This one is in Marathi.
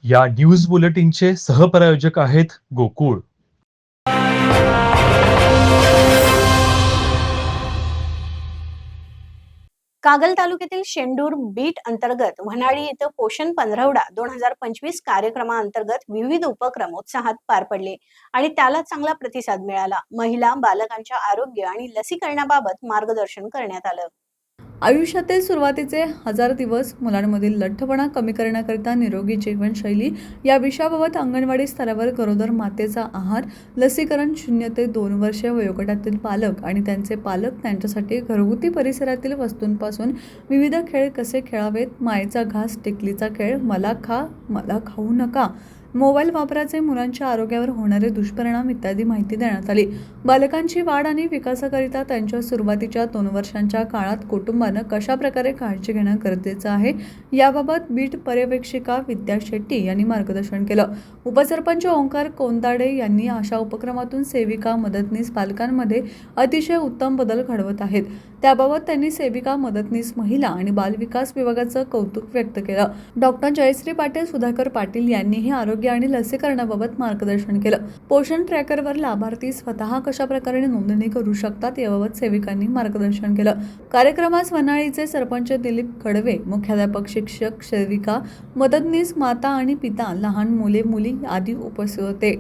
या न्यूज बुलेटिनचे सहप्रायोजक आहेत गोकुळ. कागल तालुक्यातील शेंडूर बीट अंतर्गत व्हनाळी येथे पोषण पंधरवडा 2025 कार्यक्रमाअंतर्गत विविध उपक्रम उत्साहात पार पडले आणि त्याला चांगला प्रतिसाद मिळाला. महिला बालकांच्या आरोग्य आणि लसीकरणाबाबत मार्गदर्शन करण्यात आलं. आयुष्यातील सुरुवातीचे 1000 दिवस मुलांमधील लठ्ठपणा कमी करण्याकरिता निरोगी जीवनशैली या विषयाबाबत अंगणवाडी स्तरावर गरोदर मातेचा आहार, लसीकरण, 0 ते 2 वर्षे वयोगटातील पालक आणि त्यांचे पालक त्यांच्यासाठी घरगुती परिसरातील वस्तूंपासून विविध खेळ कसे खेळावेत, मायेचा घास, टिकलीचा खेळ, मला खा, मला खाऊ नका, मोबाईल वापराचे मुलांच्या आरोग्यावर होणारे दुष्परिणाम इत्यादी माहिती देण्यात आली. बालकांची वाढ आणि विकासाकरिता त्यांच्या सुरुवातीच्या 2 वर्षांच्या काळात कुटुंबानं कशा प्रकारे काळजी घेणं गरजेचं आहे याबाबत बीट पर्यवेक्षिका विद्या शेट्टी यांनी मार्गदर्शन केलं. उपसरपंच ओंकार कोंदाडे यांनी अशा उपक्रमातून सेविका मदतनीस पालकांमध्ये अतिशय उत्तम बदल घडवत आहेत. त्याबाबत त्यांनी सेविका मदतनीस महिला आणि बालविकास विभागाचं कौतुक व्यक्त केलं. डॉक्टर जयश्री पाटील, सुधाकर पाटील यांनीही आरोग्य आणि लसीकरणाबाबत मार्गदर्शन केलं. पोषण ट्रॅकरवर लाभार्थी स्वतः कशा प्रकारे नोंदणी करू शकतात याबाबत सेविकांनी मार्गदर्शन केलं. कार्यक्रमास वनाळीचे सरपंच दिलीप कडवे, मुख्याध्यापक, शिक्षक, सेविका, मदतनीस, माता आणि पिता, लहान मुले मुली आदी उपस्थित होते.